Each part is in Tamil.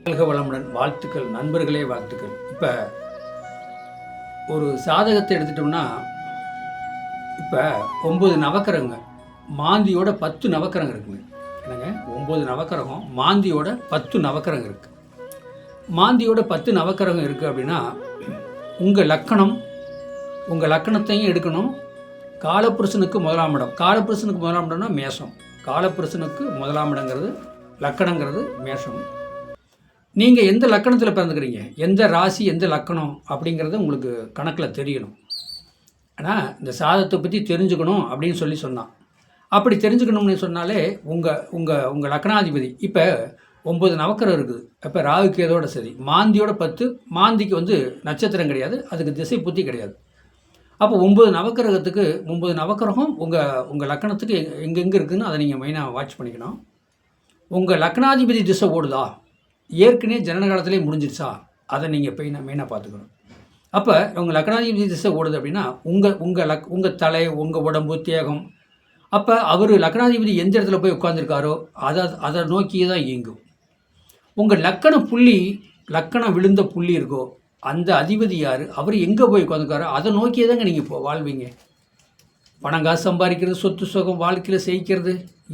வாழ்க வளமுடன். வாழ்த்துக்கள் நண்பர்களே, வாழ்த்துக்கள். இப்போ ஒரு சாதகத்தை எடுத்துட்டோம்னா, இப்போ 9 நவக்கிரகங்க மாந்தியோட 10 நவக்கிரகம் இருக்குங்க. என்னங்க, 9 நவக்கிரகம் மாந்தியோட 10 நவக்கிரகம் இருக்குது. மாந்தியோட 10 நவக்கிரகம் இருக்குது அப்படின்னா, உங்கள் லக்கணத்தையும் எடுக்கணும். காலப்புருஷனுக்கு முதலாம் இடம். காலப்புருஷனுக்கு முதலாம் இடம்னா மேஷம். காலப்புருஷனுக்கு முதலாம் இடங்கிறது லக்கணங்கிறது மேஷம். நீங்கள் எந்த லக்கணத்தில் பிறந்துக்கிறீங்க, எந்த ராசி, எந்த லக்கணம் அப்படிங்கிறது உங்களுக்கு கணக்கில் தெரியணும். ஆனால் இந்த சாதத்தை பற்றி தெரிஞ்சுக்கணும் அப்படின்னு சொன்னான். அப்படி தெரிஞ்சுக்கணும்னு சொன்னாலே உங்கள் லக்கணாதிபதி இப்போ 9 நவக்கிரகம் இருக்குது. இப்போ ராகு கேதோட சரி, மாந்தியோட 10. மாந்திக்கு நட்சத்திரம் கிடையாது, அதுக்கு திசை புத்தி கிடையாது. அப்போ 9 நவக்கிரகத்துக்கு 9 நவக்கிரகம் உங்கள் லக்கணத்துக்கு எங்கெங்கே இருக்குதுன்னு அதை நீங்கள் மெயினாக வாட்ச் பண்ணிக்கணும். உங்கள் லக்னாதிபதி திசை ஓடுதா, ஏற்கனவே ஜனன காலத்திலே முடிஞ்சிருச்சா, அதை நீங்கள் மெயினாக பார்த்துக்கணும். அப்போ உங்கள் லக்னாதிபதி திசை ஓடுது அப்படின்னா உங்கள் தலை, உங்கள் உடம்பு, தேகம். அப்போ அவர் லக்னாதிபதி எந்த இடத்துல போய் உட்காந்துருக்காரோ அதை நோக்கியே தான் இயங்கும். உங்கள் லக்கணம் விழுந்த புள்ளி இருக்கோ, அந்த அதிபதி யார், அவர் எங்கே போய் உட்காந்துருக்காரோ அதை நோக்கியே தாங்க நீங்கள் வாழ்வீங்க. பணம் காசு சம்பாதிக்கிறது, சொத்து சுகம், வாழ்க்கையில் செய்கிறது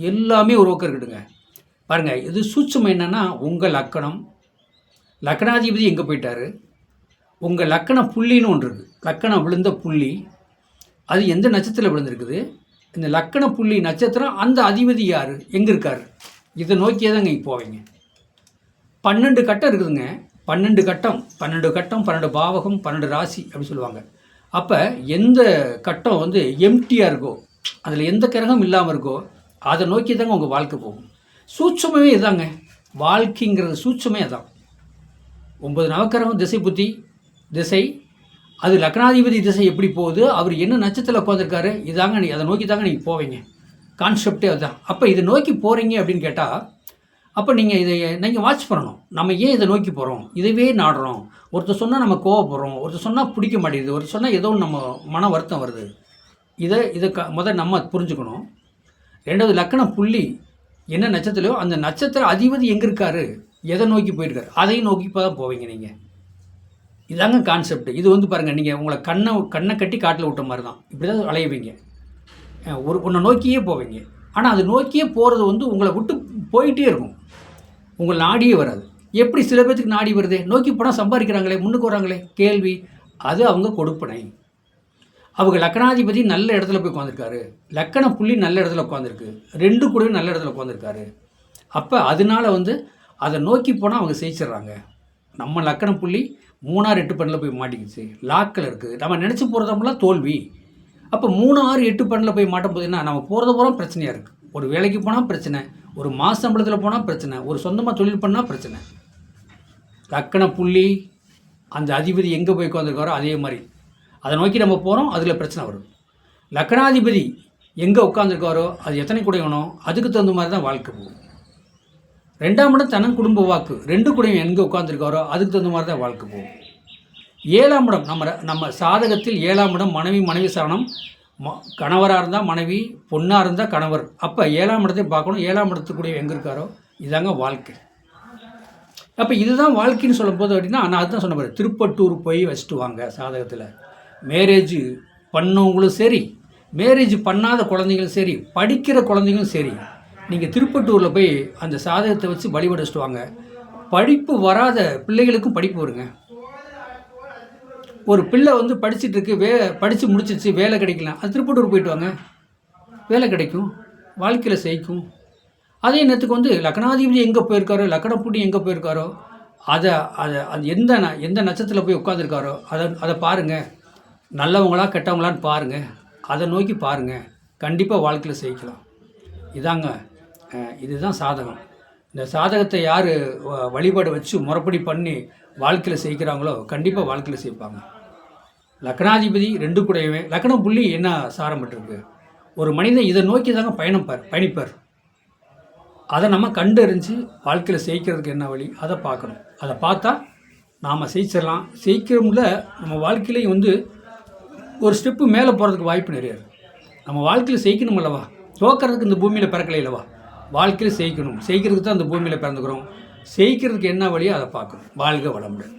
எல்லாமே ஒரு பக்கம் இருக்கட்டுங்க. பாருங்கள், இது சூட்சுமம் என்னென்னா, உங்கள் லக்கணாதிபதி எங்கே போயிட்டார், உங்கள் லக்கண புள்ளின்னு ஒன்று இருக்குது. லக்கணம் விழுந்த புள்ளி அது எந்த நட்சத்திரத்தில் விழுந்திருக்குது, இந்த லக்கண புள்ளி நட்சத்திரம், அந்த அதிபதி யார், எங்கே இருக்கார், இதை நோக்கியே தாங்க இங்கே போவீங்க. 12 கட்டம் இருக்குதுங்க. 12 கட்டம் 12 பாவகம், 12 ராசி அப்படி சொல்லுவாங்க. அப்போ எந்த கட்டம் எம்டியாக இருக்கோ, அதில் எந்த கிரகம் இல்லாமல் இருக்கோ, அதை நோக்கி தாங்க உங்கள் வாழ்க்கை போகும். சூட்சுமே இதாங்க, வாழ்க்கைங்கிறது சூட்சுமே அதான். 9 நவக்கிரகம் திசை புத்தி திசை, அது லக்னாதிபதி திசை எப்படி போகுது, அவர் என்ன நட்சத்திரத்தில் உட்காந்துருக்காரு, இதாங்க அதை நோக்கி தாங்க நீங்கள் போவீங்க. கான்செப்டே அதுதான். அப்போ இதை நோக்கி போகிறீங்க அப்படின்னு கேட்டால், அப்போ நீங்கள் வாட்ச் பண்ணணும். நம்ம ஏன் இதை நோக்கி போகிறோம், இதவே நாடுறோம். ஒருத்தர் சொன்னால் நம்ம கோவப்படுறோம், ஒருத்தர் சொன்னால் பிடிக்க மாட்டேங்குது, ஒருத்தர் சொன்னால் ஏதோ நம்ம மன வருத்தம் வருது. இதை முதல் நம்ம புரிஞ்சுக்கணும். 2வது, லக்கண புள்ளி என்ன நட்சத்திரமோ அந்த நட்சத்திர அதிபதி எங்கே இருக்காரு, எதை நோக்கி போயிருக்காரு, அதையும் நோக்கி தான் போவீங்க நீங்கள். இதாங்க கான்செப்ட். இது பாருங்கள், நீங்கள் உங்களை கண்ணை கட்டி காட்டில் விட்ட மாதிரி தான். இப்படி தான் அலையுவீங்க, ஒன்றை நோக்கியே போவீங்க. ஆனால் அது நோக்கியே போகிறது உங்களை விட்டு போயிட்டே இருக்கும், உங்கள் நாடியே வராது. எப்படி சில பேர்த்துக்கு நாடி வருது, நோக்கி போனால் சம்பாதிக்கிறாங்களே, முன்னுக்கு வராங்களே, கேள்வி. அது அவங்க கொடுப்பனை. அவங்க லக்கணாதிபதி நல்ல இடத்துல போய் உட்காந்துருக்காரு, லக்கண புள்ளி நல்ல இடத்துல உட்காந்துருக்கு, 2 கூட நல்ல இடத்துல உட்காந்துருக்காரு. அப்போ அதனால அதை நோக்கி போனால் அவங்க ஜெயிச்சிட்றாங்க. நம்ம லக்கண புள்ளி 3, 6, 8 பண்ணில் போய் மாட்டிக்கிச்சு, லாக்கில் இருக்குது. நம்ம நினச்சி போகிறதெல்லாம் தோல்வி. அப்போ 3, 6, 8 பண்ணில் போய் மாட்டும் போது என்ன, நம்ம போகிறது போகிறோம் பிரச்சனையாக இருக்குது. ஒரு வேலைக்கு போனால் பிரச்சனை, ஒரு மாத சம்பளத்தில் போனால் பிரச்சனை, ஒரு சொந்தமாக தொழில் பண்ணால் பிரச்சனை. லக்கண புள்ளி அந்த அதிபதி எங்கே போய் உட்காந்துருக்காரோ அதே மாதிரி அதை நோக்கி நம்ம போகிறோம், அதில் பிரச்சனை வரும். லக்கணாதிபதி எங்கே உட்காந்துருக்காரோ அது எத்தனை குடையணும், அதுக்கு தகுந்த மாதிரி தான் வாழ்க்கை போகும். 2ஆம் இடம் தனன் குடும்ப வாக்கு, 2 குடையும் எங்கே உட்காந்துருக்காரோ அதுக்கு தகுந்த மாதிரி தான் வாழ்க்கை போகும். 7ஆம் இடம் நம்ம சாதகத்தில் 7ஆம் இடம் மனைவி சாணம், கணவராக இருந்தால் மனைவி, பொண்ணாக இருந்தால் கணவர். அப்போ 7ஆம் இடத்தை பார்க்கணும். 7ஆம் இடத்துக்குடைய எங்கே இருக்காரோ இதாங்க வாழ்க்கை. அப்போ இதுதான் வாழ்க்கைன்னு சொல்லும் போது அப்படின்னா, நான் அதுதான் சொன்ன பாரு, திருப்பட்டூர் போய் வச்சுட்டு வாங்க. சாதகத்தில் மேரேஜ் பண்ணவங்களும் சரி, மேரேஜ் பண்ணாத குழந்தைங்களும் சரி, படிக்கிற குழந்தைங்களும் சரி, நீங்கள் திருப்பட்டூரில் போய் அந்த சாதகத்தை வச்சு வழிபடிச்சுட்டு வாங்க. படிப்பு வராத பிள்ளைகளுக்கும் படிப்பு வருங்க. ஒரு பிள்ளை படிச்சுட்டு இருக்கு, படித்து முடிச்சிருச்சு, வேலை கிடைக்கலாம், அது திருப்பட்டூர் போயிட்டு வாங்க, வேலை கிடைக்கும், வாழ்க்கையில் செய்க்கும். அதே நேரத்துக்கு லக்னாதிபதி எங்கே போயிருக்காரோ, லக்கணப்புடி எங்கே போயிருக்காரோ, அதை எந்த நட்சத்திரத்தில் போய் உட்காந்துருக்காரோ அதை பாருங்கள். நல்லவங்களா கெட்டவங்களான்னு பாருங்கள், அதை நோக்கி பாருங்கள். கண்டிப்பாக வாழ்க்கையில் செய்யலாம். இதுதான் சாதகம். இந்த சாதகத்தை யார் வழிபாடு வச்சு முறைப்படி பண்ணி வாழ்க்கையில் செய்கிறாங்களோ கண்டிப்பாக வாழ்க்கையில் செய்ப்பாங்க. லக்னாதிபதி 2 கூடவே லக்கண புள்ளி என்ன சாரப்பட்டிருக்கு, ஒரு மனிதன் இதை நோக்கி தாங்க பயணிப்பார். அதை நம்ம கண்டறிஞ்சு வாழ்க்கையில் செய்கிறதுக்கு என்ன வழி, அதை பார்க்கணும். அதை பார்த்தா நாம் செய்யிடலாம். செய்கிறோம்ல நம்ம வாழ்க்கையிலையும் ஒரு ஸ்டெப்பு மேலே போகிறதுக்கு வாய்ப்பு நிறைய இருக்குது. நம்ம வாழ்க்கையில் செய்யணும் அல்லவா, தோக்கிறதுக்கு இந்த பூமியில் பிறக்கலை அல்லவா, வாழ்க்கையில் செய்யணும். செய்கிறதுக்கு தான் இந்த பூமியில் பிறந்துக்கிறோம். செய்கிறதுக்கு என்ன வழியோ அதை பார்க்கணும். வாழ்க வளமுடன்.